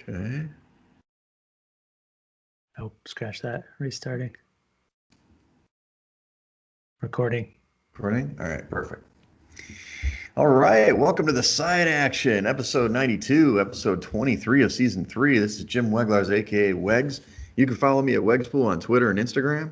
Okay. Oh, scratch that. Restarting. Recording. Recording? All right, perfect. All right, welcome to the Side Action, episode 92, episode 23 of season 3. This is Jim Weglars, aka Wegs. You can follow me at Wegspool on Twitter and Instagram.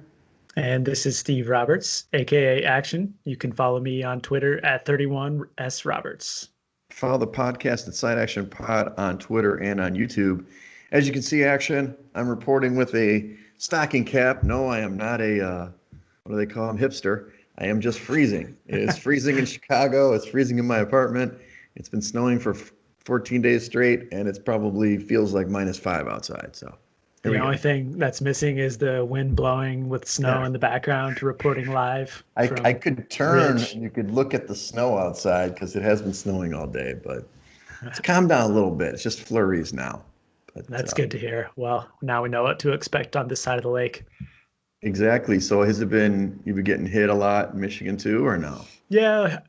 And this is Steve Roberts, aka Action. You can follow me on Twitter at 31sroberts. Follow the podcast at Side Action Pod on Twitter and on YouTube. As you can see, Action, I'm reporting with a stocking cap. No, I am not a, what do they call them, hipster. I am just freezing. It's freezing in Chicago. It's freezing in my apartment. It's been snowing for 14 days straight, and it's probably feels like -5 outside. So the only thing that's missing is the wind blowing with snow in the background, reporting live. I could turn and you could look at the snow outside because it has been snowing all day, but it's calmed down a little bit. It's just flurries now. But, that's good to hear. Well, now we know what to expect on this side of the lake. Exactly. So you've been getting hit a lot in Michigan too, or no? Yeah.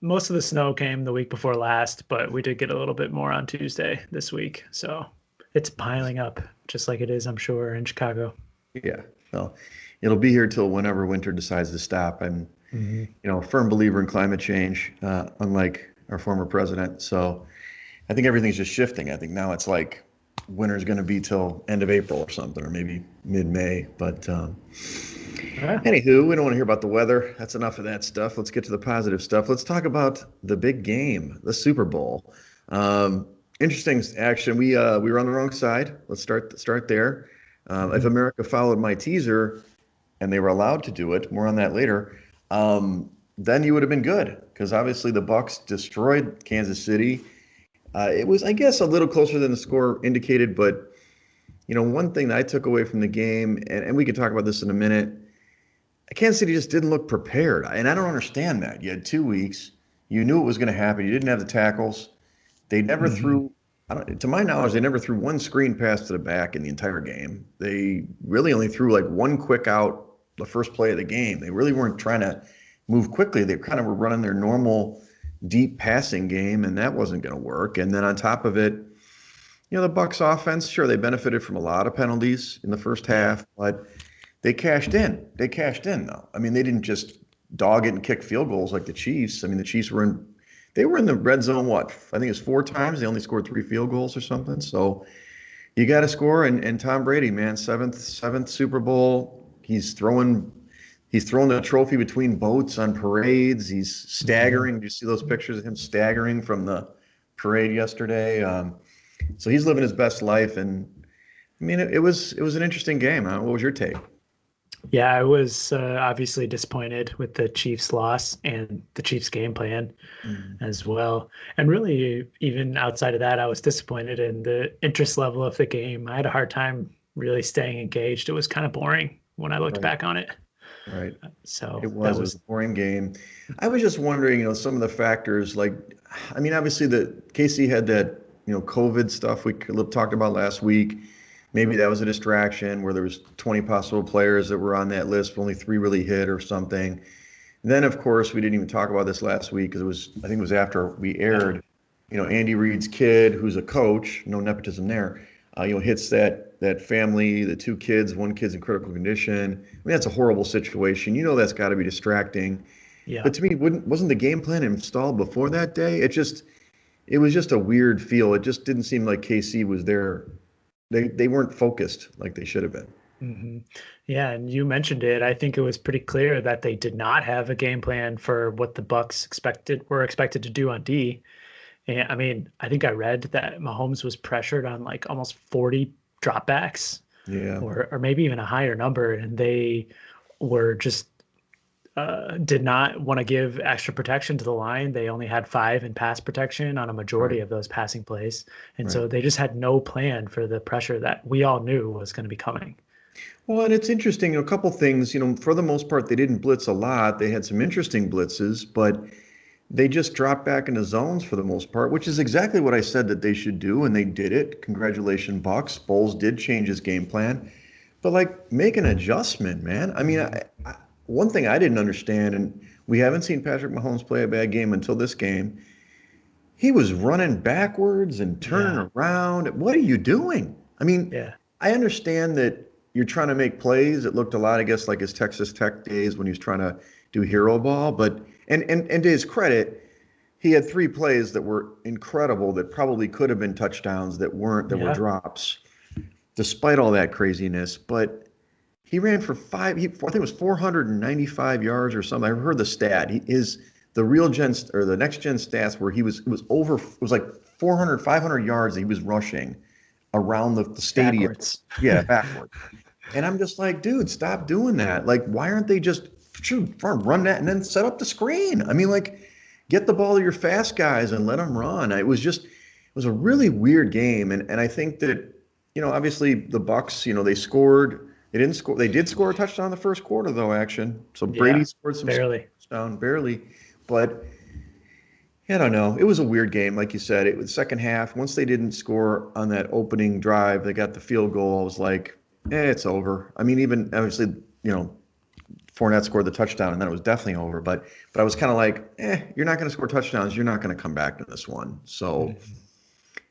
Most of the snow came the week before last, but we did get a little bit more on Tuesday this week. So it's piling up just like it is, I'm sure, in Chicago. Yeah. Well, it'll be here till whenever winter decides to stop. I'm, a firm believer in climate change, unlike our former president. So I think everything's just shifting. I think now it's like winter's going to be till end of April or something, or maybe mid-May. But anywho, we don't want to hear about the weather. That's enough of that stuff. Let's get to the positive stuff. Let's talk about the big game, the Super Bowl. Interesting action. We were on the wrong side. Let's start there. If America followed my teaser, and they were allowed to do it, more on that later, then you would have been good, because obviously the Bucs destroyed Kansas City. It was, I guess, a little closer than the score indicated, but one thing that I took away from the game, and we can talk about this in a minute, Kansas City just didn't look prepared, and I don't understand that. You had 2 weeks, you knew it was going to happen, you didn't have the tackles. They never threw, to my knowledge, they never threw one screen pass to the back in the entire game. They really only threw like one quick out the first play of the game. They really weren't trying to move quickly. They kind of were running their normal deep passing game, and that wasn't going to work. And then on top of it, the Bucs offense, sure, they benefited from a lot of penalties in the first half, but they cashed in. They cashed in, though. I mean, they didn't just dog it and kick field goals like the Chiefs. I mean, the Chiefs were in the red zone, I think it was 4 times. They only scored 3 field goals or something. So you got to score. And Tom Brady, man, seventh Super Bowl. He's throwing the trophy between boats on parades. He's staggering. Do you see those pictures of him staggering from the parade yesterday? So he's living his best life. And I mean, it was an interesting game. What was your take? Yeah, I was obviously disappointed with the Chiefs' loss and the Chiefs' game plan as well. And really, even outside of that, I was disappointed in the interest level of the game. I had a hard time really staying engaged. It was kind of boring when I looked back on it. Right. So it was a boring game. I was just wondering, some of the factors, obviously the KC had that, COVID stuff we talked about last week. Maybe that was a distraction where there was 20 possible players that were on that list, but only 3 really hit or something. And then, of course, we didn't even talk about this last week because I think it was after we aired, Andy Reid's kid, who's a coach, no nepotism there, hits that family, the 2 kids, one kid's in critical condition. I mean, that's a horrible situation. That's got to be distracting. Yeah. But to me, wasn't the game plan installed before that day? It was just a weird feel. It just didn't seem like KC was there. They weren't focused like they should have been. Yeah, and you mentioned it. I think it was pretty clear that they did not have a game plan for what the Bucs were expected to do on D. And I mean, I think I read that Mahomes was pressured on like almost 40 dropbacks, or maybe even a higher number, and they were just did not want to give extra protection to the line. They only had 5 in pass protection on a majority of those passing plays. And so they just had no plan for the pressure that we all knew was going to be coming. Well, and it's interesting, a couple things, for the most part, they didn't blitz a lot. They had some interesting blitzes, but they just dropped back into zones for the most part, which is exactly what I said that they should do, and they did it. Congratulations, Bucs. Bowles did change his game plan. But, make an adjustment, man. I mean, one thing I didn't understand, and we haven't seen Patrick Mahomes play a bad game until this game, he was running backwards and turning Yeah. around. What are you doing? I mean, Yeah. I understand that you're trying to make plays. It looked a lot, I guess, like his Texas Tech days when he was trying to do hero ball. But and to his credit, he had three plays that were incredible that probably could have been touchdowns that weren't, that were Yeah. drops, despite all that craziness. But he ran for I think it was 495 yards or something. I heard the stat. The real gen or the next gen stats where it was like 400, 500 yards that he was rushing around the stadium. Backwards. Yeah, backward. And I'm just like, dude, stop doing that. Like, why aren't they just shoot, run that and then set up the screen? I mean, like, get the ball to your fast guys and let them run. It was a really weird game. And I think that, obviously the Bucks, they scored. They didn't score. They did score a touchdown in the first quarter, though, action. So Brady Yeah. scored some Barely. touchdown, barely. But I don't know. It was a weird game, like you said. It was second half. Once they didn't score on that opening drive, they got the field goal. I was like, it's over. I mean, even obviously, Fournette scored the touchdown, and then it was definitely over. But I was kind of like, you're not going to score touchdowns. You're not going to come back to this one. So, Mhm.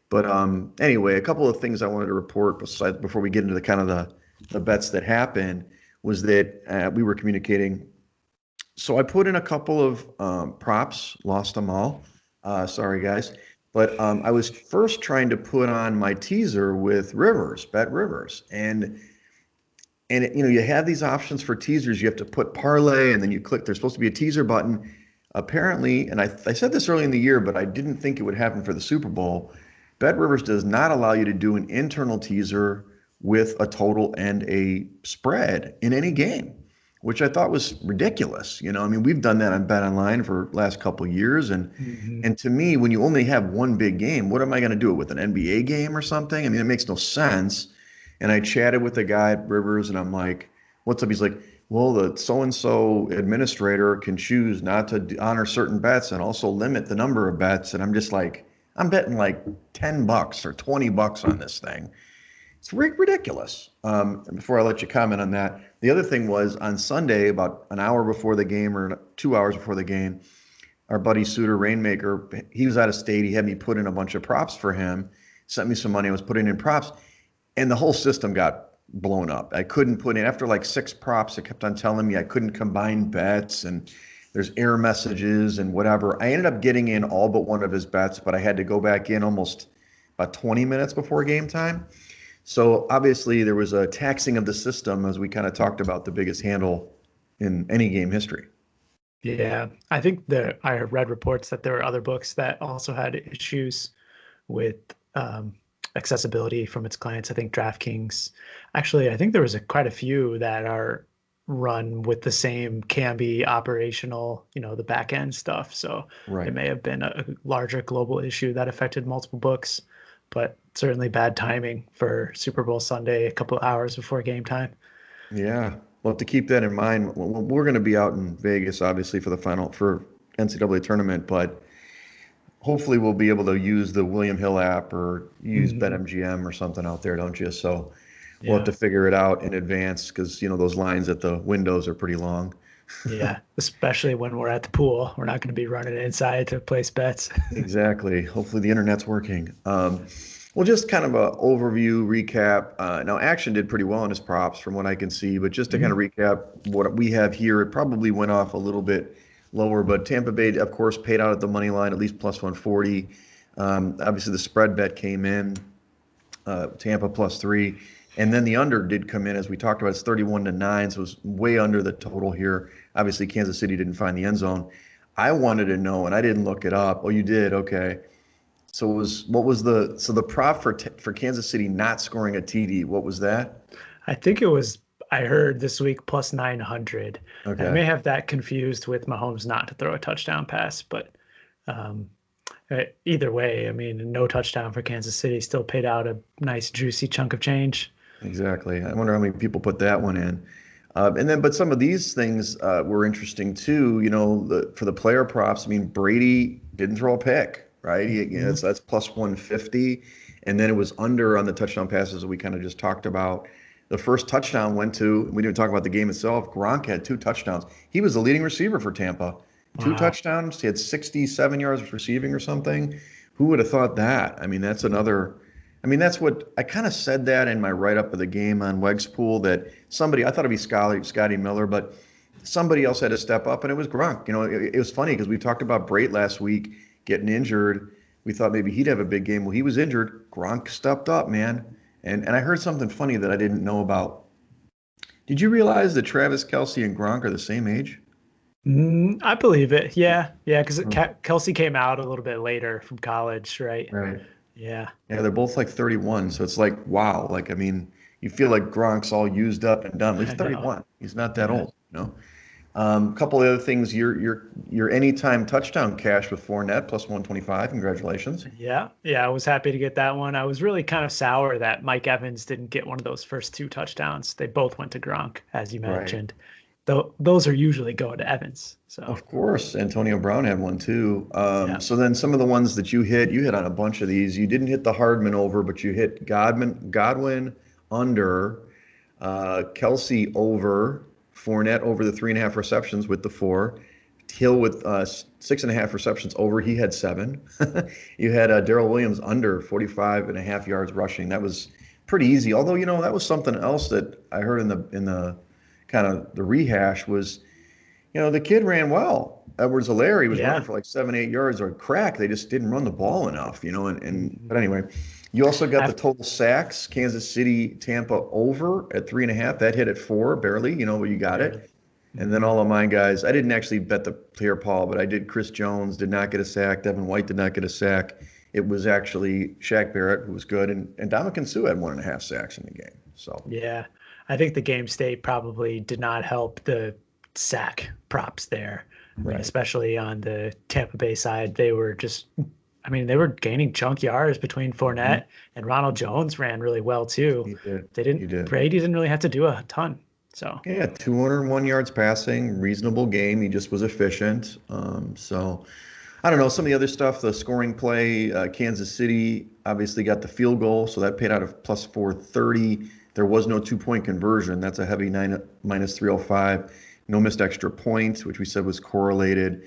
but anyway, a couple of things I wanted to report besides before we get into the kind of the bets that happened was that we were communicating. So I put in a couple of props, lost them all. Sorry, guys. But I was first trying to put on my teaser with Rivers, Bet Rivers, and you have these options for teasers. You have to put parlay, and then you click. There's supposed to be a teaser button. Apparently, and I said this early in the year, but I didn't think it would happen for the Super Bowl. Bet Rivers does not allow you to do an internal teaser with a total and a spread in any game, which I thought was ridiculous. I mean, we've done that on Bet Online for the last couple of years, and Mhm. and to me, when you only have one big game, what am I going to do it with an NBA game or something? I mean, it makes no sense. And I chatted with the guy at Rivers, and I'm like, "What's up?" He's like, "Well, the so and so administrator can choose not to honor certain bets and also limit the number of bets." And I'm just like, I'm betting like $10 or $20 on this thing. It's ridiculous. Before I let you comment on that, the other thing was on Sunday, about an hour before the game or 2 hours before the game, our buddy Suter Rainmaker, he was out of state. He had me put in a bunch of props for him, sent me some money. I was putting in props, and the whole system got blown up. I couldn't put in, after like six props, it kept on telling me I couldn't combine bets, and there's error messages and whatever. I ended up getting in all but one of his bets, but I had to go back in almost about 20 minutes before game time. So obviously there was a taxing of the system as we kind of talked about the biggest handle in any game history. Yeah. I think I read reports that there were other books that also had issues with accessibility from its clients. I think DraftKings, actually, I think there was quite a few that are run with the same can be operational, the back end stuff. So it Right. may have been a larger global issue that affected multiple books, but certainly bad timing for Super Bowl Sunday, a couple of hours before game time. Yeah. We'll have to keep that in mind. We're going to be out in Vegas, obviously, for NCAA tournament, but hopefully we'll be able to use the William Hill app or use Mhm. BetMGM or something out there, don't you? So we'll have Yeah. to figure it out in advance because, those lines at the windows are pretty long. Yeah. Especially when we're at the pool. We're not going to be running inside to place bets. Exactly. Hopefully the internet's working. Well, just kind of a overview recap. Now, Action did pretty well on his props from what I can see, but just to kind of Mhm. recap what we have here, it probably went off a little bit lower, but Tampa Bay, of course, paid out at the money line, at least plus 140. Obviously, the spread bet came in, Tampa +3. And then the under did come in, as we talked about, it's 31-9, so it was way under the total here. Obviously, Kansas City didn't find the end zone. I wanted to know, and I didn't look it up. Oh, you did? Okay. So the prop for Kansas City not scoring a TD? What was that? I think it was, I heard this week plus 900. I Okay. may have that confused with Mahomes not to throw a touchdown pass, but um, either way, I mean, no touchdown for Kansas City still paid out a nice, juicy chunk of change. Exactly. I wonder how many people put that one in. But some of these things were interesting too. For the player props. I mean, Brady didn't throw a pick, right? Mhm. That's plus 150, and then it was under on the touchdown passes that we kind of just talked about. The first touchdown went to. We didn't talk about the game itself. Gronk had two touchdowns. He was the leading receiver for Tampa. Two Wow. touchdowns. He had 67 yards receiving or something. Who would have thought that? I mean, that's another. I mean, that's what I kind of said that in my write-up of the game on Wegs Pool that somebody, I thought it'd be Scotty Miller, but somebody else had to step up, and it was Gronk. You know, it was funny because we talked about Brait last week getting injured. We thought maybe he'd have a big game. Well, he was injured. Gronk stepped up, man. And I heard something funny that I didn't know about. Did you realize that Travis Kelce and Gronk are the same age? I believe it. Yeah, yeah, because Oh, Kelsey came out a little bit later from college, right? right. Yeah, Yeah, they're both like 31. So it's like, wow. Like, I mean, you feel like Gronk's all used up and done. He's I know. 31. He's not that Yeah, old, you know? A couple of other things. Your anytime touchdown cash with Fournette plus 125. Congratulations. yeah. I was happy to get that one. I was really kind of sour that Mike Evans didn't get one of those first two touchdowns. They both went to Gronk, as you Right. mentioned. Though those are usually going to Evans. So Of course, Antonio Brown had one too. yeah, So then some of the ones that you hit on a bunch of these. You didn't hit the Hardman over, but you hit Godwin under, Kelsey over, Fournette over the 3.5 receptions with the four, Hill with 6.5 receptions over. He had seven. You had Darrell Williams under 45.5 yards rushing. That was pretty easy. Although, you know, that was something else that I heard in the kind of the rehash was, you know, the kid ran well. Edwards-Helaire was running yeah. for like 7, 8 yards or crack. They just didn't run the ball enough, you know. Mhm. But anyway, you also got the Af- total sacks, Kansas City, Tampa over at 3.5. That hit at four, barely, you know, but you got Barely. it. And then Mhm. all of mine guys, I didn't actually bet the player Paul, but I did. Chris Jones did not get a sack. Devin White did not get a sack. It was actually Shaq Barrett who was good, and Ndamukong Suh had 1.5 sacks in the game. So Yeah, I think the game state probably did not help the sack props there. I mean, right, especially on the Tampa Bay side, they were just, I mean, they were gaining chunk yards between hmm, Fournette and Ronald Jones ran really well too. he did, They he didn't, did. Brady didn't really have to do a ton. So, Yeah, 201 yards passing, reasonable game. He just was efficient. So I don't know. Some of the other stuff, the scoring play, Kansas City obviously got the field goal, so that paid out of plus 430. There was no 2-point conversion. That's a heavy nine minus 305. No missed extra points, which we said was correlated.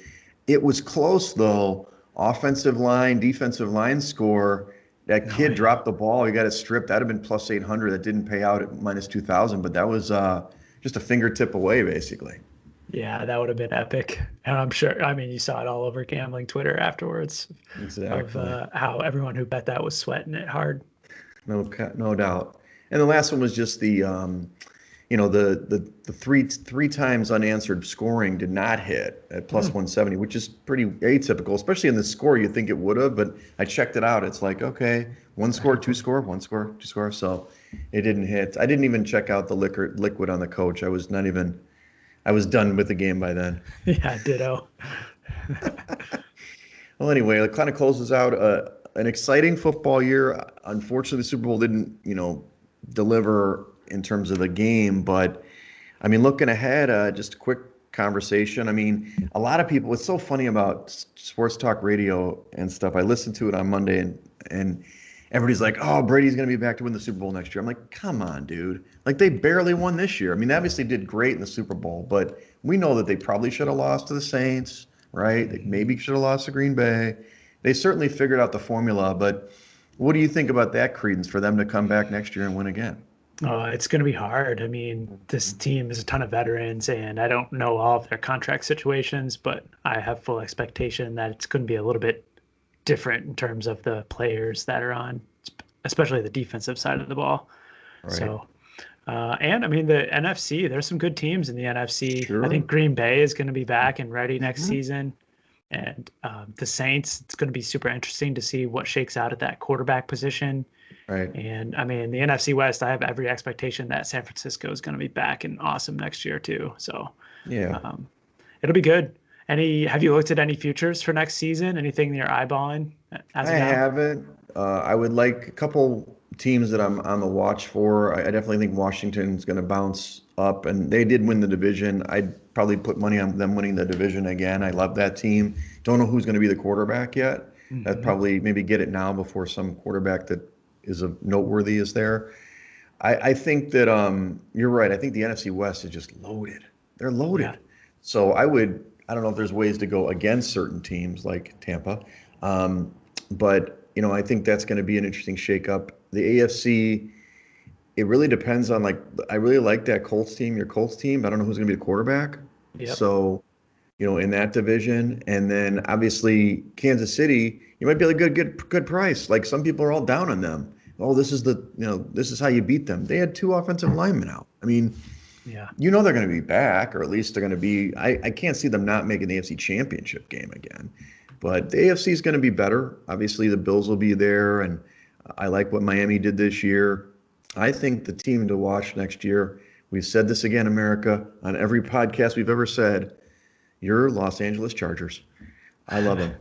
It was close though. Offensive line, defensive line score. That no, kid yeah. dropped the ball. He got it stripped. That'd have been plus 800. That didn't pay out at minus 2,000, but that was just a fingertip away, basically. Yeah, that would have been epic. And I'm sure, I mean, you saw it all over gambling Twitter afterwards of Exactly. how everyone who bet that was sweating it hard. No doubt. And the last one was just the three times unanswered scoring did not hit at plus Hmm. 170, which is pretty atypical, especially in the score. You think it would have, but I checked it out. It's like, okay, one score, two score, one score, two score. So it didn't hit. I didn't even check out the liquid on the coach. I was done with the game by then. Yeah, ditto. Well, anyway, it kind of closes out an exciting football year. Unfortunately, the Super Bowl didn't, deliver in terms of the game. But I mean, looking ahead, just a quick conversation. I mean, a lot of people. What's so funny about sports talk radio and stuff? I listened to it on Monday, and everybody's like, "Oh, Brady's going to be back to win the Super Bowl next year." I'm like, "Come on, dude! Like they barely won this year. I mean, they obviously did great in the Super Bowl, but we know that they probably should have lost to the Saints, right? They Mhm. maybe should have lost to Green Bay. They certainly figured out the formula, but what do you think about that credence for them to come back next year and win again? It's going to be hard. I mean, this team is a ton of veterans, and I don't know all of their contract situations, but I have full expectation that it's going to be a little bit different in terms of the players that are on, especially the defensive side of the ball. Right. So, and I mean, the NFC, there's some good teams in the NFC. I think Sure. Green Bay is going to be back and ready next Hmm. season. And the Saints, it's going to be super interesting to see what shakes out at that quarterback position. Right. And I mean, the NFC West, I have every expectation that San Francisco is going to be back and awesome next year too. So Yeah. um, it'll be good. Have you looked at any futures for next season? Anything that you're eyeballing as I of now? haven't. I would like a couple teams that I'm on the watch for. I definitely think Washington's going to bounce up, and they did win the division. I'd probably put money on them winning the division again. I love that team. Don't know who's going to be the quarterback yet. That Hmm. probably maybe get it now before some quarterback that is of noteworthy is there. I think that you're right. I think the NFC West is just loaded. They're Yeah. loaded. So I don't know if there's ways to go against certain teams like Tampa. Um, But, I think that's going to be an interesting shakeup. The AFC, it really depends on I really like that Colts team, your Colts team. I don't know who's going to be the quarterback. Yep. So, in that division, and then obviously Kansas City, you might be able to get good price. Like some people are all down on them. Oh, this is how you beat them. They had two offensive linemen out. I mean, Yeah. they're going to be back, or at least they're going to be. I can't see them not making the AFC Championship game again. But the AFC is going to be better. Obviously, the Bills will be there, and I like what Miami did this year. I think the team to watch next year. We've said this again, America, on every podcast we've ever said. Your Los Angeles Chargers. I love them.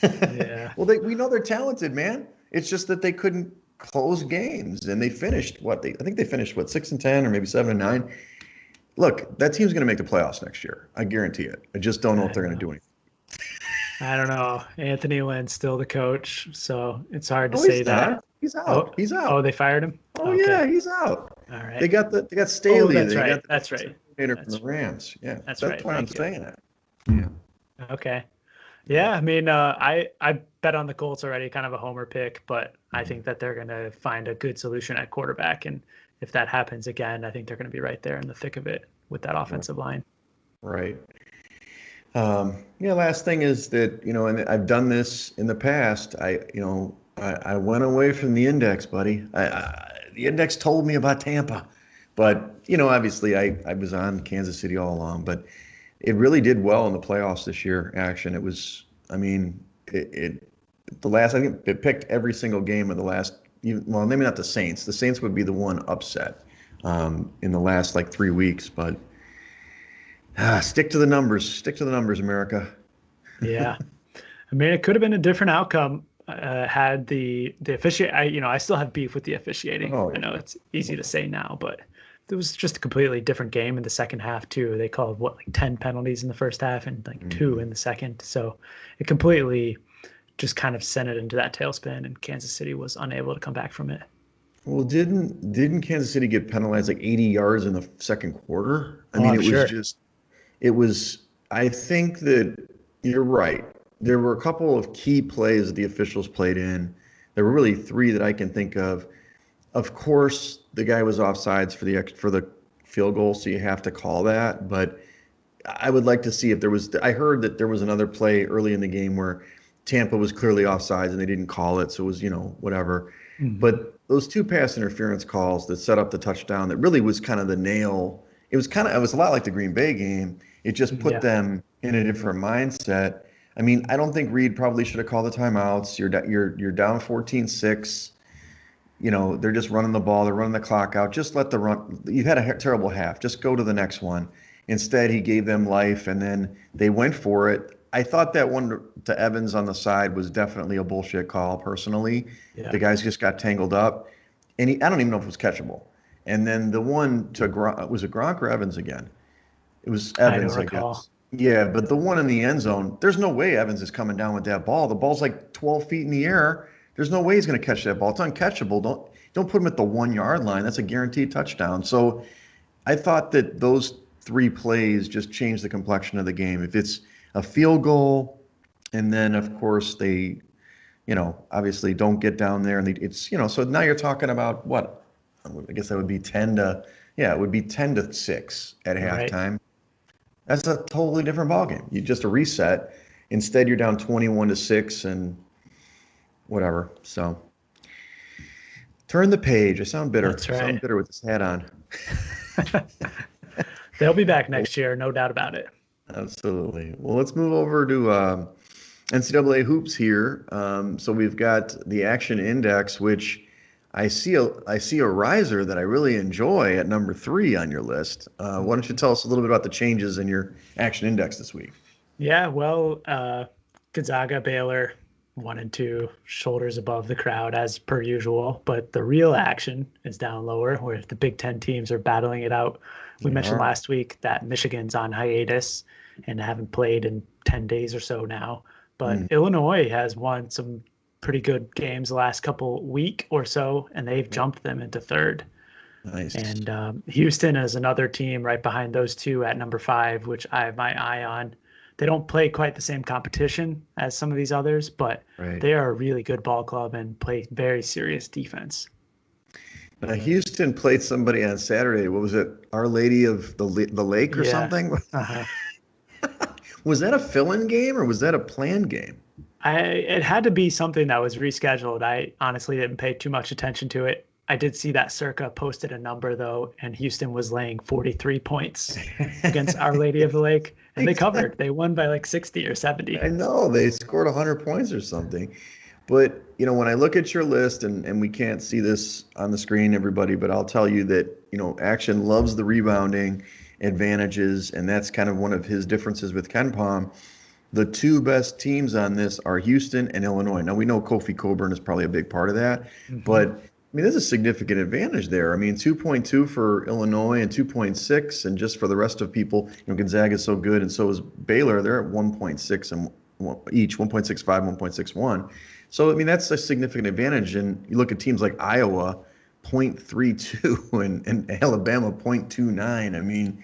Yeah. Well, we know they're talented, man. It's just that they couldn't close games, and they finished I think they finished 6-10 or maybe 7-9. Look, that team's going to make the playoffs next year. I guarantee it. I just don't know if they're going to do anything. I don't know. Anthony Lynn's still the coach, so it's hard to Oh, say he's that. not. He's out. Oh, He's out. oh, they fired him? Oh, Okay. yeah, he's out. All right. They got Staley. Oh, that's they right. got the That's right. coordinator from the Rams. Yeah, That's that's right. why I'm Thank you. saying it. Yeah. Okay. Yeah, I mean, I bet on the Colts already, kind of a homer pick, but I think that they're going to find a good solution at quarterback, and if that happens again, I think they're going to be right there in the thick of it with that offensive line. Right. Last thing is that, and I've done this in the past. I went away from the index, buddy. The index told me about Tampa, but, obviously I was on Kansas City all along, but it really did well in the playoffs this year. Action. It was, I think it picked every single game of the last, well, maybe not the Saints. The Saints would be the one upset in the last 3 weeks, but stick to the numbers. Stick to the numbers, America. Yeah. I mean, it could have been a different outcome had the officiate. I still have beef with the officiating. Oh, yeah. I know it's easy to say now, but it was just a completely different game in the second half too. They called 10 penalties in the first half and 2 in the second. So it completely just kind of sent it into that tailspin, and Kansas City was unable to come back from it. Well, didn't Kansas City get penalized 80 yards in the second quarter? I think that you're right. There were a couple of key plays that the officials played in. There were really 3 that I can think of. Of course, the guy was offsides for the field goal, so you have to call that. But I would like to see if there was. I heard that there was another play early in the game where Tampa was clearly offsides and they didn't call it, so it was whatever. Mm-hmm. But those 2 pass interference calls that set up the touchdown, that really was kind of the nail. It was a lot like the Green Bay game. It just put them in a different mindset. I mean, I don't think Reed probably should have called the timeouts. You're down 14-6. They're just running the ball. They're running the clock out. Just let the run. You've had a terrible half. Just go to the next one. Instead, he gave them life, and then they went for it. I thought that one to Evans on the side was definitely a bullshit call, personally. Yeah. The guys just got tangled up, and I don't even know if it was catchable. And then the one to was it Gronk or Evans again? It was Evans, I guess. Yeah, but the one in the end zone, there's no way Evans is coming down with that ball. The ball's 12 feet in the air. There's no way he's going to catch that ball. It's uncatchable. Don't put him at the 1 yard line. That's a guaranteed touchdown. So I thought that those 3 plays just changed the complexion of the game. If it's a field goal, and then of course they, obviously don't get down there, and it's so now you're talking about what? I guess that would be 10 to 6 at halftime. That's a totally different ballgame. You just a reset. Instead, you're down 21-6 and whatever. So turn the page. I sound bitter. That's right. I sound bitter with this hat on. They'll be back next year, no doubt about it. Absolutely. Well, let's move over to NCAA hoops here. So we've got the Action Index, which I see a riser that I really enjoy at number 3 on your list. Why don't you tell us a little bit about the changes in your Action Index this week? Yeah, well, Gonzaga, Baylor, 1 and 2, shoulders above the crowd as per usual. But the real action is down lower, where the Big Ten teams are battling it out. We mentioned last week that Michigan's on hiatus and haven't played in 10 days or so now. But Illinois has won some pretty good games the last week or so, and they've jumped them into 3rd. Nice. And Houston is another team right behind those 2 at number 5, which I have my eye on. they don't play quite the same competition as some of these others, but Right. they are a really good ball club and play very serious defense. Now, Houston played somebody on Saturday. What was it? Our Lady of the Lake or Yeah. something? Uh-huh. Was that a fill-in game or was that a planned game? It had to be something that was rescheduled. I honestly didn't pay too much attention to it. I did see that Circa posted a number though, and Houston was laying 43 points against Our Lady of the Lake, and they Exactly. covered. They won by like 60 or 70. I know they scored 100 points or something. But, when I look at your list, and we can't see this on the screen, everybody, but I'll tell you that, Action loves the rebounding advantages, and that's kind of one of his differences with Ken Palm. The two best teams on this are Houston and Illinois. Now, we know Kofi Coburn is probably a big part of that, Hmm. but there's a significant advantage there. 2.2 for Illinois and 2.6, and just for the rest of people, Gonzaga is so good, and so is Baylor. They're at 1.6 and each, 1.65, 1.61. So, that's a significant advantage. And you look at teams like Iowa, 0.32, and Alabama, 0.29.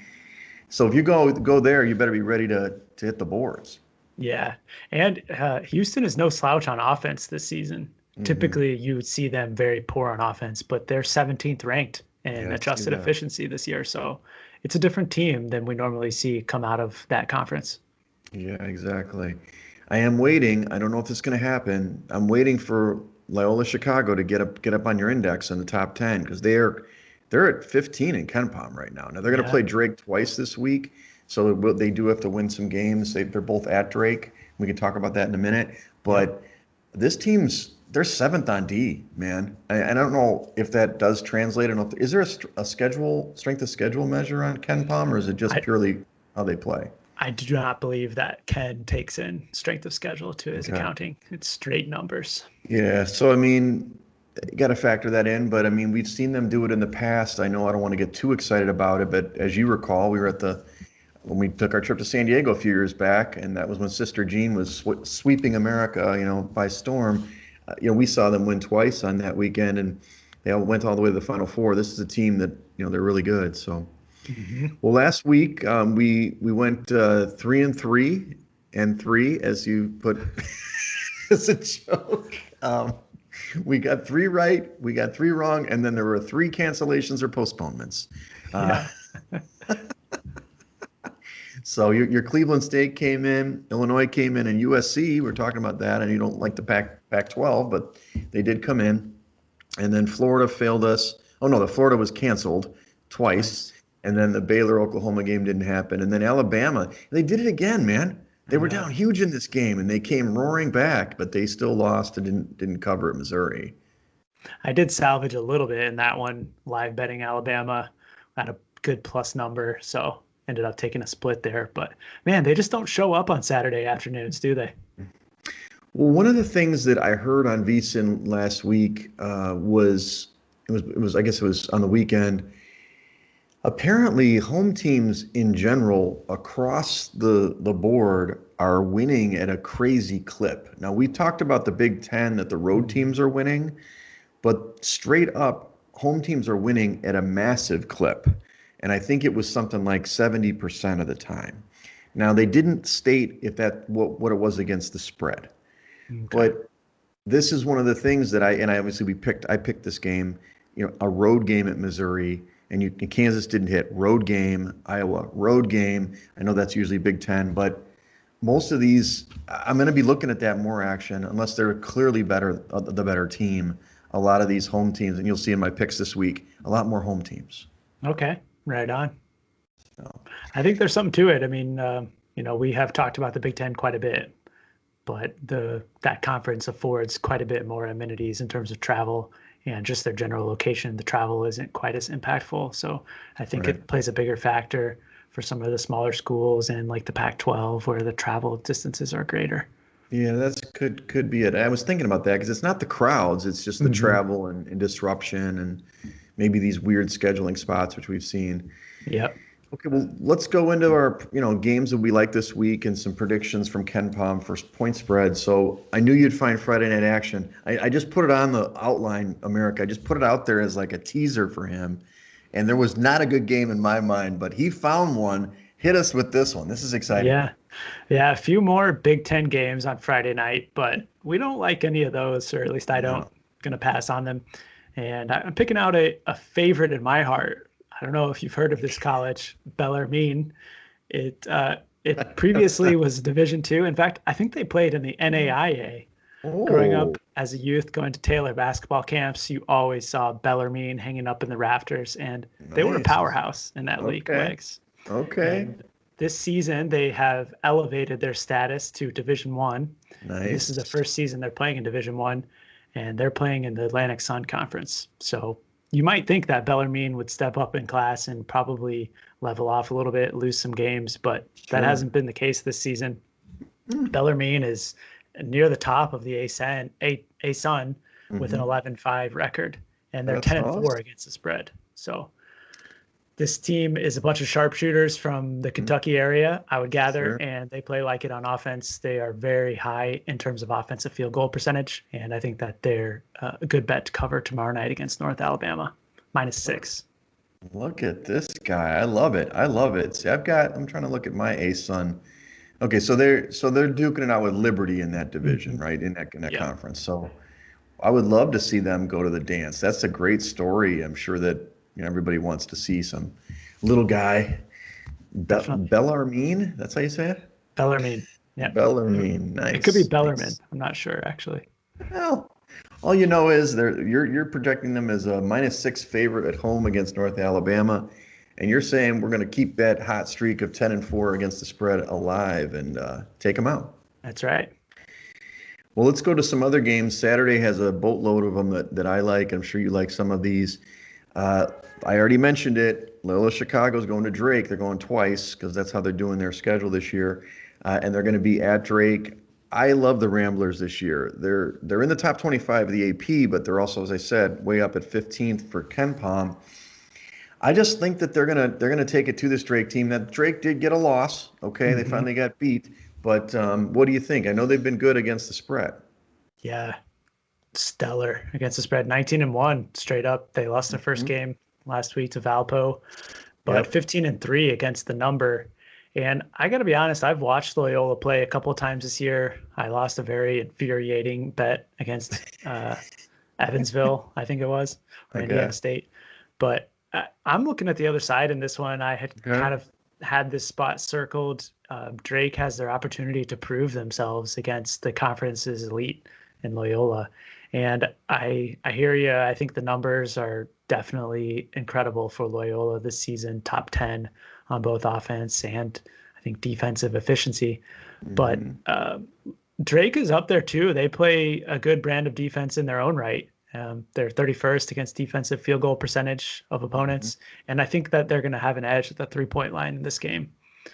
So if you go there, you better be ready to hit the boards. Yeah. And Houston is no slouch on offense this season. Hmm. Typically, you would see them very poor on offense, but they're 17th ranked in Yeah, I see adjusted that. efficiency this year. So it's a different team than we normally see come out of that conference. Yeah, exactly. I am waiting. I don't know if it's going to happen. I'm waiting for Loyola Chicago to get up on your index in the top 10 because they're at 15 in Ken Palm right now. Now they're going to Yeah. play Drake twice this week, so they do have to win some games. They're both at Drake. We can talk about that in a minute. Yep. But this team's they're seventh on D, man. I don't know if that does translate. I don't know is there a schedule strength of schedule measure on Ken Palm, or is it just I purely how they play? I do not believe that Ken takes in strength of schedule to his Okay. accounting. It's straight numbers. Yeah, so you got to factor that in, but we've seen them do it in the past. I know I don't want to get too excited about it, but as you recall, we were at when we took our trip to San Diego a few years back, and that was when Sister Jean was sweeping America, by storm. We saw them win twice on that weekend, and they all went all the way to the Final Four. This is a team that, they're really good. So, Hmm. well, last week we went 3-3 as you put as a joke. We got three right, we got three wrong, and then there were three cancellations or postponements. Uh, Yeah. so your Cleveland State came in, Illinois came in, and USC. We're talking about that, and you don't like the Pac-12, but they did come in. And then Florida failed us. Oh no, the Florida was canceled twice, Nice. and then the Baylor Oklahoma game didn't happen, and then Alabama. They did it again, man. They I were know. down huge in this game, and they came roaring back, but they still lost and didn't cover at Missouri. I did salvage a little bit in that one, live betting Alabama at a good plus number. So ended up taking a split there. But man, they just don't show up on Saturday afternoons, do they? Well, one of the things that I heard on VSiN last week was it was I guess it was on the weekend. Apparently, home teams in general across the board are winning at a crazy clip. Now, we talked about the Big Ten that the road Mhm. teams are winning, but straight up, home teams are winning at a massive clip. And I think it was something like 70% of the time. Now, they didn't state if that what it was against the spread. Okay. But this is one of the things that I obviously I picked this game, a road game at Missouri, and Kansas didn't hit road game, Iowa road game. I know that's usually Big Ten, but most of these I'm going to be looking at that more action unless they're clearly the better team. A lot of these home teams, and you'll see in my picks this week, a lot more home teams. Okay. Right on. So, I think there's something to it. I mean, we have talked about the Big Ten quite a bit, but that conference affords quite a bit more amenities in terms of travel and just their general location. The travel isn't quite as impactful, so I think right. it plays a bigger factor for some of the smaller schools and like the Pac-12 where the travel distances are greater. Yeah, that's could be it. I was thinking about that because it's not the crowds, it's just the Hmm. travel and disruption and maybe these weird scheduling spots which we've seen. Yep. Okay, well, let's go into our, games that we like this week and some predictions from Ken Palm for point spread. So I knew you'd find Friday Night Action. I just put it on the outline, America. I just put it out there as like a teaser for him. And there was not a good game in my mind, but he found one. Hit us with this one. This is exciting. Yeah. Yeah. A few more Big Ten games on Friday night, but we don't like any of those, or at least I don't. No. Going to pass on them. And I'm picking out a favorite in my heart. I don't know if you've heard of this college, Bellarmine. It previously was Division Two. In fact, I think they played in the NAIA. Growing Oh, up as a youth, going to Taylor basketball camps, you always saw Bellarmine hanging up in the rafters, and they were a nice. powerhouse in that league, Okay. Wegs. Okay. And this season, they have elevated their status to Division One, and this is the Nice. first season they're playing in Division One, and they're playing in the Atlantic Sun Conference. So you might think that Bellarmine would step up in class and probably level off a little bit, lose some games, but that Sure. hasn't been the case this season. Hmm. Bellarmine is near the top of the A-Sun with an Mhm. 11-5 record, and they're That's 10-4 awesome. against the spread. So this team is a bunch of sharpshooters from the Mhm. Kentucky area, I would gather, Sure. and they play like it on offense. They are very high in terms of offensive field goal percentage, and I think that they're a good bet to cover tomorrow night against North Alabama, -6. Look at this guy. I love it. I love it. See, I'm trying to look at my ace son. Okay, so they're duking it out with Liberty in that division, Mhm. right? In that Yeah, conference. So I would love to see them go to the dance. That's a great story. I'm sure that everybody wants to see some little guy, definitely. Bellarmine. That's how you say it? Bellarmine. Yeah. Bellarmine. It could be Nice, Bellarmine. nice. I'm not sure, actually. Well, all you know is you're projecting them as a -6 favorite at home against North Alabama, and you're saying we're going to keep that hot streak of 10-4 against the spread alive and take them out. That's right. Well, let's go to some other games. Saturday has a boatload of them that I like. I'm sure you like some of these. Uh, I already mentioned it. Loyola Chicago's going to Drake. They're going twice because that's how they're doing their schedule this year, and they're going to be at Drake. I love the Ramblers this year. They're in the top 25 of the AP, but they're also, as I said, way up at 15th for Ken Palm. I just think that they're gonna take it to this Drake team. That Drake did get a loss. Okay, they Hmm. finally got beat. But what do you think? I know they've been good against the spread. Yeah, stellar against the spread. 19-1 straight up. They lost their first Mhm. game last week to Valpo, but Yep. 15-3 against the number. And I got to be honest, I've watched Loyola play a couple of times this year. I lost a very infuriating bet against Evansville, I think it was, or Indiana Okay. State. But I'm looking at the other side in this one. I had Okay. kind of had this spot circled. Drake has their opportunity to prove themselves against the conference's elite in Loyola. And I hear you. I think the numbers are definitely incredible for Loyola this season, top 10 on both offense and I think defensive efficiency. But Hmm. Drake is up there too. They play a good brand of defense in their own right. They're 31st against defensive field goal percentage of Hmm. opponents. And I think that they're going to have an edge at the 3-point line in this game.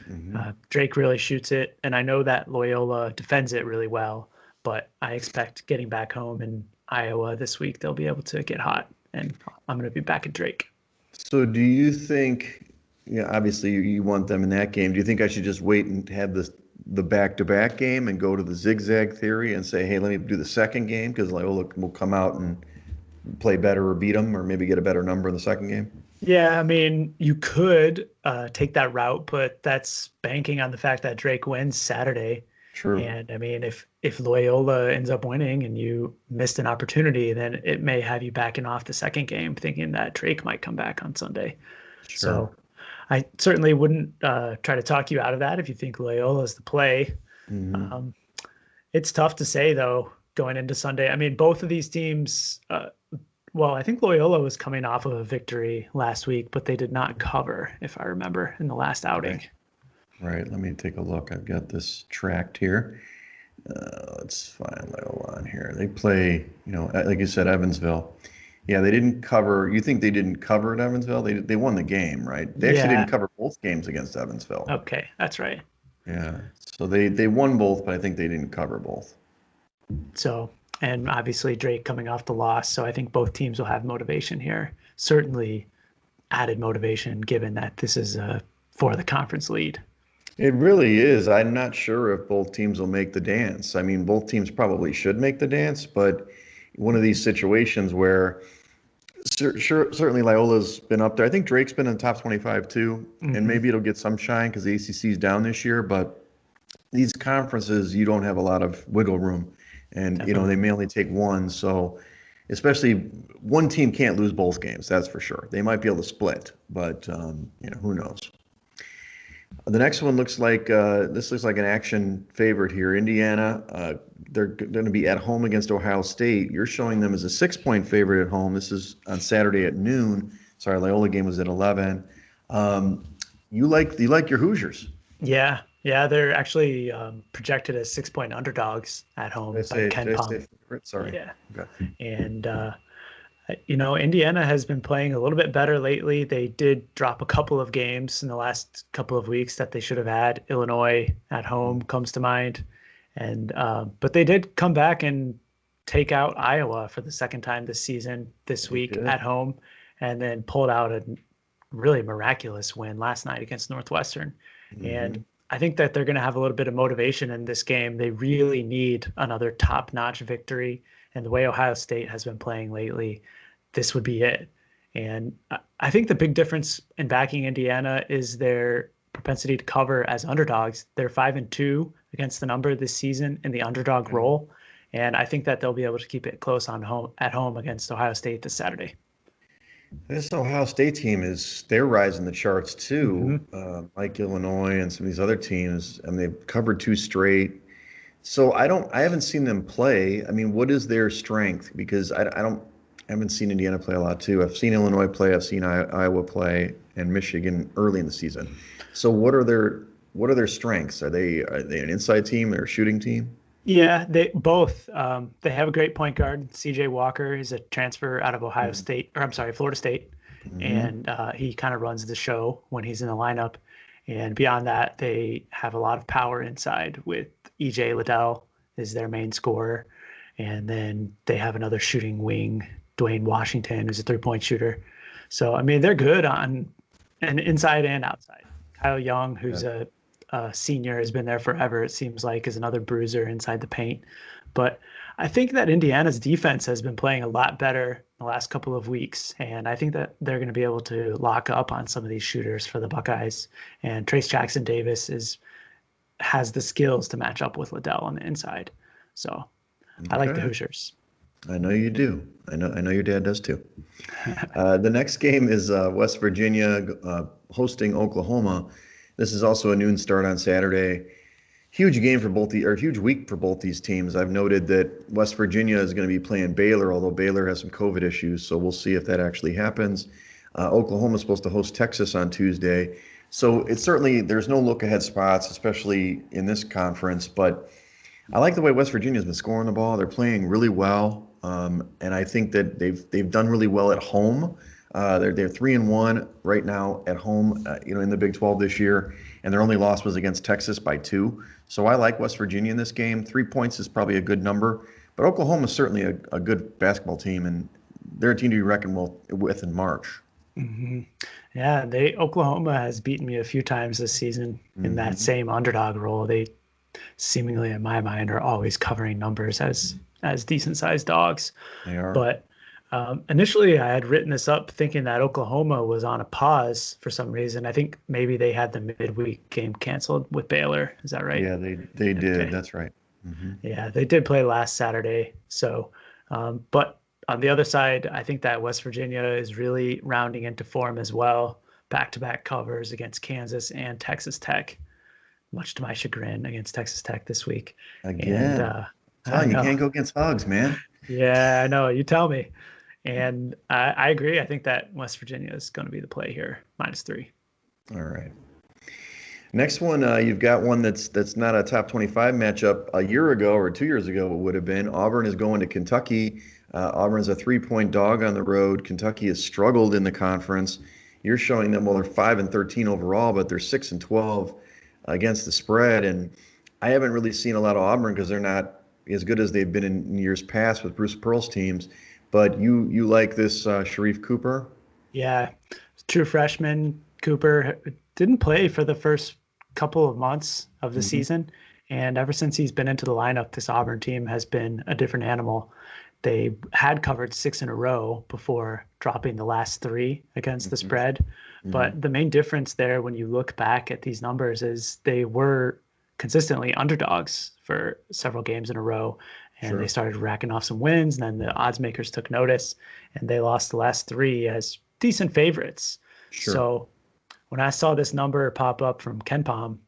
Hmm. Drake really shoots it. And I know that Loyola defends it really well, but I expect getting back home in Iowa this week, they'll be able to get hot. And I'm going to be back at Drake. So do you think, obviously you want them in that game. Do you think I should just wait and have the back-to-back game and go to the zigzag theory and say, hey, let me do the second game because Loyola will come out and play better or beat them or maybe get a better number in the second game? Yeah, I mean, you could take that route, but that's banking on the fact that Drake wins Saturday. True. And I mean, if Loyola ends up winning and you missed an opportunity, then it may have you backing off the second game, thinking that Drake might come back on Sunday. Sure. So I certainly wouldn't try to talk you out of that if you think Loyola is the play. Hmm. Um, it's tough to say though going into Sunday. I mean, both of these teams. Well, I think Loyola was coming off of a victory last week, but they did not cover, if I remember, in the last outing. Okay. Right. Let me take a look. I've got this tracked here. Let's find Loyola on here. They play, like you said, Evansville. Yeah, they didn't cover. You think they didn't cover at Evansville? They won the game, right? They actually Yeah. didn't cover both games against Evansville. Okay, that's right. Yeah. So they won both, but I think they didn't cover both. So, and obviously Drake coming off the loss, so I think both teams will have motivation here. Certainly added motivation given that this is for the conference lead. It really is. I'm not sure if both teams will make the dance. I mean, both teams probably should make the dance, but one of these situations where Certainly Loyola's been up there. I think Drake's been in the top 25 too, and Hmm. maybe it'll get some shine because the ACC is down this year. But these conferences, you don't have a lot of wiggle room, and they Definitely. may only take one. So, especially one team can't lose both games. That's for sure. They might be able to split, but who knows? The next one looks like this looks like an action favorite here. Indiana, they're going to be at home against Ohio State. You're showing them as a 6-point favorite at home. This is on Saturday at noon. Sorry, Loyola game was at 11. Um, you like your Hoosiers? Yeah, yeah, they're actually projected as 6-point underdogs at Did I home by say Ken did I say Pom. favorite? Sorry. Yeah, Okay. and Indiana has been playing a little bit better lately. They did drop a couple of games in the last couple of weeks that they should have had. Illinois at home comes to mind, and but they did come back and take out Iowa for the second time this season this They week at did. home, and then pulled out a really miraculous win last night against Northwestern. And Hmm. I think that they're going to have a little bit of motivation in this game. They really need another top-notch victory, and the way Ohio State has been playing lately, this would be it. And I think the big difference in backing Indiana is their propensity to cover as underdogs. They're 5-2 against the number this season in the underdog Okay. role, and I think that they'll be able to keep it close on home at home against Ohio State this Saturday. This Ohio State team they're rising the charts too. Hmm. Like Illinois and some of these other teams, and they've covered two straight. So I haven't seen them play. I mean, what is their strength? Because I haven't seen Indiana play a lot too. I've seen Illinois play, I've seen Iowa play, and Michigan early in the season. So what are their strengths? Are they an inside team? They're a shooting team? Yeah, they both. They have a great point guard. CJ Walker is a transfer out of Ohio Mm-hmm. State, or I'm sorry, Florida State, and he kind of runs the show when he's in the lineup. And beyond that, they have a lot of power inside with EJ Liddell is their main scorer, and then they have another shooting wing, Dwayne Washington, who's a 3-point shooter. So I mean, they're good on and inside and outside. Kyle Young, who's Yeah. a senior, has been there forever. It seems like is another bruiser inside the paint, but I think that Indiana's defense has been playing a lot better the last couple of weeks, and I think that they're going to be able to lock up on some of these shooters for the Buckeyes. And Trace Jackson Davis is has the skills to match up with Liddell on the inside. So I like the Okay. Hoosiers. I know you do. I know your dad does too. The next game is West Virginia hosting Oklahoma. This is also a noon start on Saturday. Huge game for or huge week for both these teams. I've noted that West Virginia is going to be playing Baylor, although Baylor has some COVID issues, so we'll see if that actually happens. Oklahoma is supposed to host Texas on Tuesday. So it's certainly there's no look ahead spots, especially in this conference. But I like the way West Virginia's been scoring the ball. They're playing really well, and I think that they've done really well at home. They're 3-1 right now at home, in the Big 12 this year, and their only loss was against Texas by 2. So I like West Virginia in this game. 3 points is probably a good number, but Oklahoma is certainly a good basketball team, and they're a team to be reckoned with in March. Hmm. Yeah, they Oklahoma has beaten me a few times this season in that Hmm. same underdog role. They seemingly, in my mind, are always covering numbers as decent sized dogs. They are. But initially, I had written this up thinking that Oklahoma was on a pause for some reason. I think maybe they had the midweek game canceled with Baylor. Is that right? Yeah, they did. Okay. That's right. Hmm. Yeah, they did play last Saturday. So, but on the other side, I think that West Virginia is really rounding into form as well. Back-to-back covers against Kansas and Texas Tech, much to my chagrin against Texas Tech this week. And Again, I telling you know, can't go against Hugs, man. yeah, I know. You tell me. And I agree. I think that West Virginia is going to be the play here, -3. All right. Next one, you've got one that's not a top 25 matchup. A year ago or 2 years ago, it would have been. Auburn is going to Kentucky. Auburn's a 3-point dog on the road. Kentucky has struggled in the conference. You're showing them, well, they're 5-13 overall, but they're 6-12 against the spread. And I haven't really seen a lot of Auburn because they're not as good as they've been in years past with Bruce Pearl's teams. But you like this Sharif Cooper? Yeah, true freshman Cooper didn't play for the first couple of months of the Hmm. season, and ever since he's been into the lineup, this Auburn team has been a different animal. They had covered 6 in a row before dropping the last three against the Hmm. spread. Hmm. But the main difference there, when you look back at these numbers, is they were consistently underdogs for several games in a row. And they Sure. started racking off some wins. And then the odds makers took notice and they lost the last three as decent favorites. Sure. So when I saw this number pop up from Ken Palm,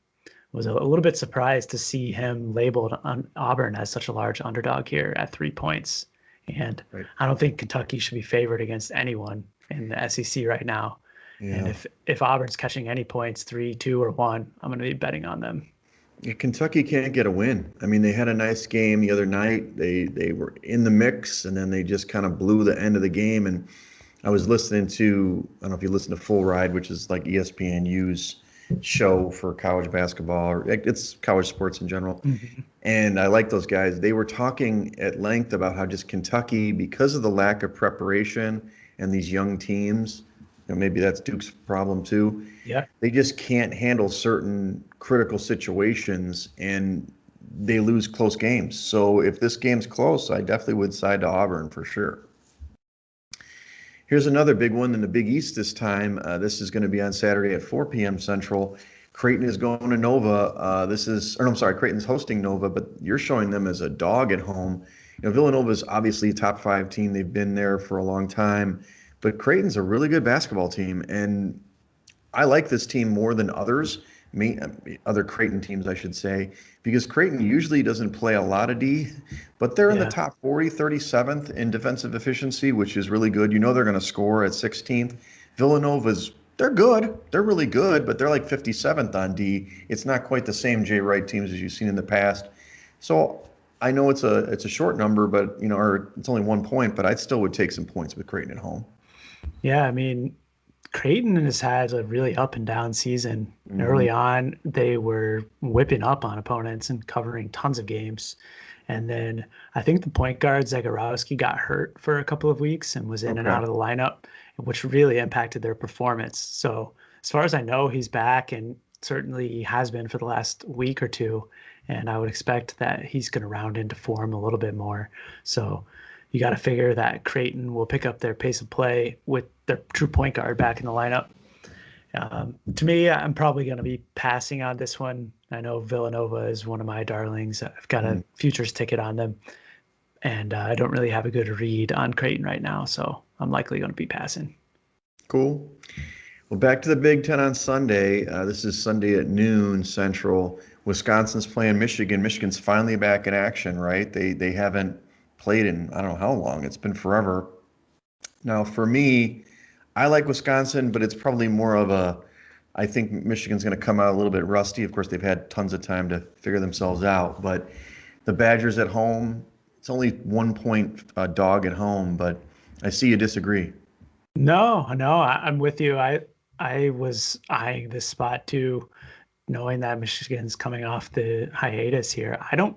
was a little bit surprised to see him labeled on Auburn as such a large underdog here at 3 points. And Right. I don't think Kentucky should be favored against anyone in the SEC right now. And Yeah. if Auburn's catching any points, three, two, or one, I'm going to be betting on them. Yeah, Kentucky can't get a win. I mean, they had a nice game the other night. They were in the mix, and then they just kind of blew the end of the game. And I was listening to, I don't know if you listen to Full Ride, which is like ESPNU's show for college basketball, or it's college sports in general. Mhm. And I like those guys. They were talking at length about how just Kentucky, because of the lack of preparation and these young teams, maybe that's Duke's problem too. Yeah. They just can't handle certain critical situations and they lose close games. So if this game's close, I definitely would side to Auburn for sure. Here's another big one in the Big East this time. This is going to be on Saturday at 4 p.m. Central. Creighton is going to Nova. Or no, I'm sorry, Creighton's hosting Nova, but you're showing them as a dog at home. Villanova is obviously a top five team. They've been there for a long time, but Creighton's a really good basketball team, and I like this team more than others, other Creighton teams, I should say, because Creighton usually doesn't play a lot of D, but they're in the Yeah. top 40, 37th in defensive efficiency, which is really good. They're going to score at 16th. Villanova's, they're good. They're really good, but they're like 57th on D. It's not quite the same Jay Wright teams as you've seen in the past. So I know it's a short number, but or it's only 1 point, but I still would take some points with Creighton at home. Yeah. I mean, Creighton has had a really up and down season. Hmm. Early on, they were whipping up on opponents and covering tons of games. And then I think the point guard Zagorowski got hurt for a couple of weeks and was in and Okay. out of the lineup, which really impacted their performance. So as far as I know, he's back and certainly he has been for the last week or two. And I would expect that he's going to round into form a little bit more. So you got to figure that Creighton will pick up their pace of play with their true point guard back in the lineup. To me, I'm probably going to be passing on this one. I know Villanova is one of my darlings. I've got a Mm. futures ticket on them, and I don't really have a good read on Creighton right now, so I'm likely going to be passing. Cool. Well, back to the Big Ten on Sunday. This is Sunday at noon Central. Wisconsin's playing Michigan. Michigan's finally back in action, right? They haven't played in I don't know how long. It's been forever. Now, for me, I like Wisconsin, but it's probably more of a I think Michigan's going to come out a little bit rusty. Of course, they've had tons of time to figure themselves out, but the Badgers at home, it's only 1 point dog at home, but I see you disagree. No, no, I'm with you. I was eyeing this spot too, knowing that Michigan's coming off the hiatus here. I'm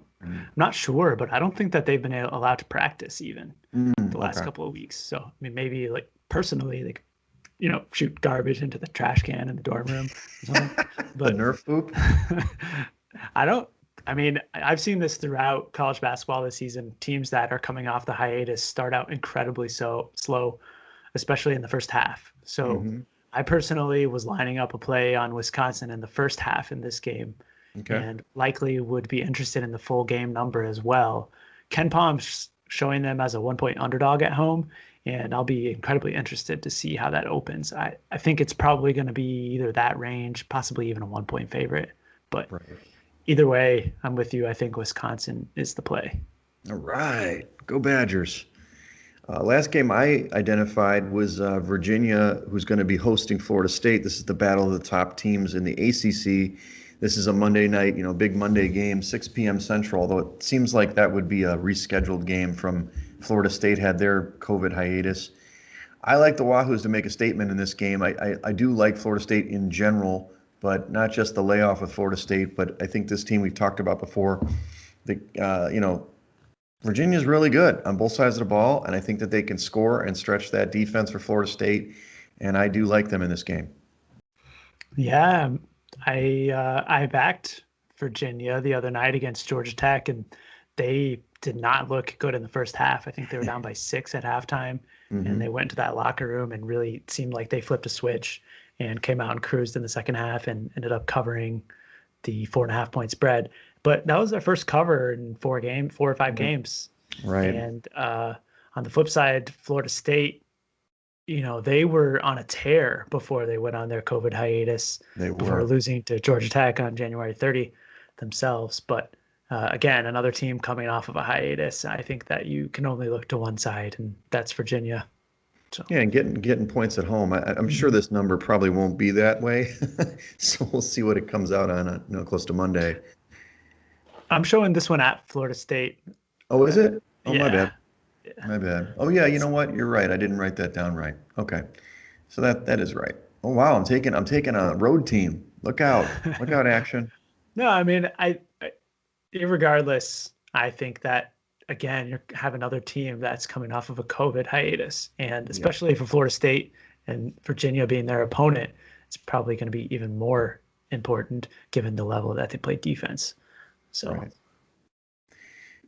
not sure, but I don't think that they've been allowed to practice even the last Okay. couple of weeks. So, I mean, maybe like personally, they could, shoot garbage into the trash can in the dorm room or something. The But Nerf poop? I don't, I mean, I've seen this throughout college basketball this season. Teams that are coming off the hiatus start out incredibly so slow, especially in the first half. So Hmm. I personally was lining up a play on Wisconsin in the first half in this game Okay. and likely would be interested in the full game number as well. Ken Palm's showing them as a 1 point underdog at home, and I'll be incredibly interested to see how that opens. I think it's probably going to be either that range, possibly even a 1 point favorite. But Right. either way, I'm with you. I think Wisconsin is the play. All right. Go Badgers. Last game I identified was Virginia, who's going to be hosting Florida State. This is the battle of the top teams in the ACC. This is a Monday night, big Monday game, 6 p.m. Central, although it seems like that would be a rescheduled game from Florida State had their COVID hiatus. I like the Wahoos to make a statement in this game. I do like Florida State in general, but not just the layoff with Florida State, but I think this team we've talked about before, Virginia's really good on both sides of the ball, and I think that they can score and stretch that defense for Florida State, and I do like them in this game. Yeah, I backed Virginia the other night against Georgia Tech, and they did not look good in the first half. I think they were down by 6 at halftime, and they Hmm. went into that locker room and really seemed like they flipped a switch and came out and cruised in the second half and ended up covering the 4.5 point spread. But that was their first cover in 4 or 5 games. Right. And on the flip side, Florida State, they were on a tear before they went on their COVID hiatus, They before were. losing to Georgia Tech on January 30 themselves. But again, another team coming off of a hiatus. I think that you can only look to one side, and that's Virginia. So, Yeah, and getting points at home. I'm sure mhm. this number probably won't be that way, so we'll see what it comes out on, close to Monday. I'm showing this one at Florida State. Oh, is Uh, it? Oh, my yeah, bad. yeah. My bad. Oh, yeah. You know It's what? You're right. I didn't write that down right. Okay, so that is right. Oh, wow. I'm taking a road team. Look out! Look out, action. No, I mean, irregardless, I think that again, you have another team that's coming off of a COVID hiatus, and Yeah. especially for Florida State and Virginia being their opponent, it's probably going to be even more important given the level that they play defense. So, Right.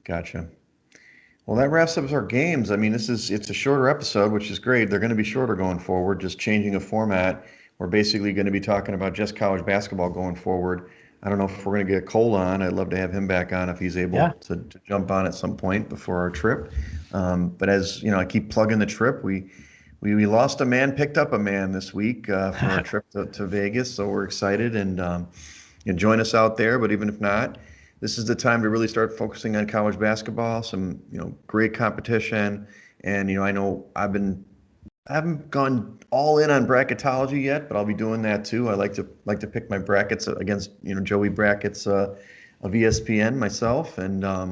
Gotcha. Well, that wraps up our games. I mean, it's a shorter episode, which is great. They're going to be shorter going forward, just changing a format. We're basically going to be talking about just college basketball going forward. I don't know if we're going to get Cole on. I'd love to have him back on if he's able yeah, to jump on at some point before our trip. But as you know, I keep plugging the trip. We lost a man, picked up a man this week for our trip to Vegas. So we're excited and you join us out there. But even if not, this is the time to really start focusing on college basketball. Some great competition, and I know I haven't gone all in on bracketology yet, but I'll be doing that too. I like to pick my brackets against Joey brackets of ESPN myself, and I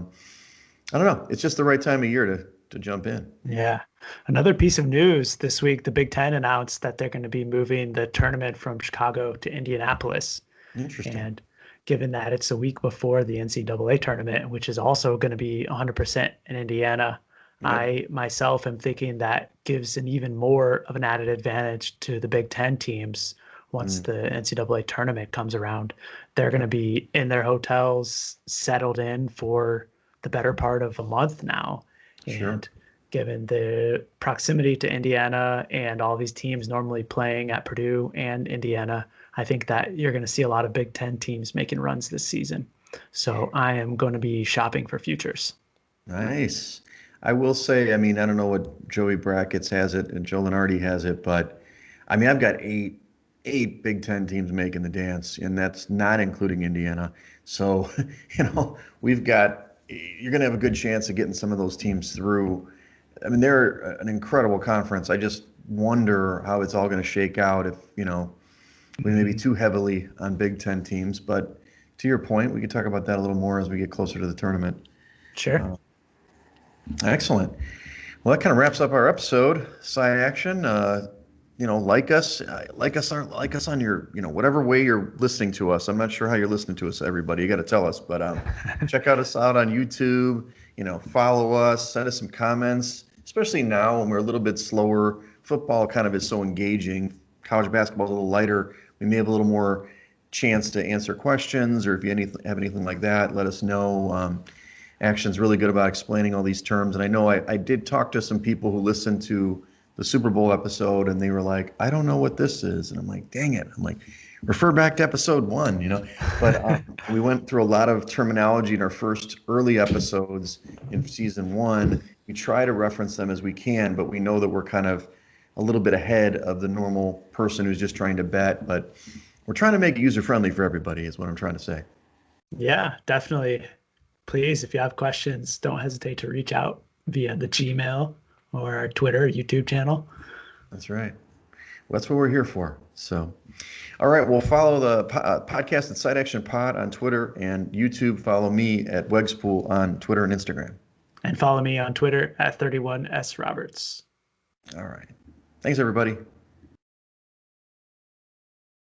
don't know. It's just the right time of year to jump in. yeah. Another piece of news this week: the Big Ten announced that they're going to be moving the tournament from Chicago to Indianapolis. Interesting. And given that it's a week before the NCAA tournament, which is also going to be 100% in Indiana, Yep. I myself am thinking that gives an even more of an added advantage to the Big Ten teams once Mm, the NCAA tournament comes around. They're going to yep. be in their hotels, settled in for the better part of a month now. Sure. And given the proximity to Indiana and all these teams normally playing at Purdue and Indiana, I think that you're going to see a lot of Big Ten teams making runs this season. So I am going to be shopping for futures. Nice. I will say, I mean, I don't know what Joey Brackets has it and Joe Lenardi has it, but I mean, I've got eight Big Ten teams making the dance, and that's not including Indiana. So, you're going to have a good chance of getting some of those teams through. I mean, they're an incredible conference. I just wonder how it's all going to shake out if, we may be Mhm. too heavily on Big Ten teams. But to your point, we could talk about that a little more as we get closer to the tournament. Sure. Uh, Excellent. Well, that kind of wraps up our episode. Side action. Like us on your, whatever way you're listening to us. I'm not sure how you're listening to us, everybody. You got to tell us, but check us out on YouTube. Follow us. Send us some comments, especially now when we're a little bit slower. Football kind of is so engaging. College basketball is a little lighter. We may have a little more chance to answer questions, or if you have anything like that, let us know. Action's really good about explaining all these terms. And I know I did talk to some people who listened to the Super Bowl episode and they were like, I don't know what this is. And I'm like, dang it. I'm like, refer back to episode one. But we went through a lot of terminology in our first early episodes in season one. We try to reference them as we can, but we know that we're kind of a little bit ahead of the normal person who's just trying to bet. But we're trying to make it user friendly for everybody, is what I'm trying to say. Yeah, definitely. Please, if you have questions, don't hesitate to reach out via the Gmail or our Twitter, YouTube channel. That's right. Well, that's what we're here for. So, all right. Well, follow the podcast at Side Action Pod on Twitter and YouTube. Follow me at Wegspool on Twitter and Instagram. And follow me on Twitter at 31S Roberts. All right. Thanks, everybody.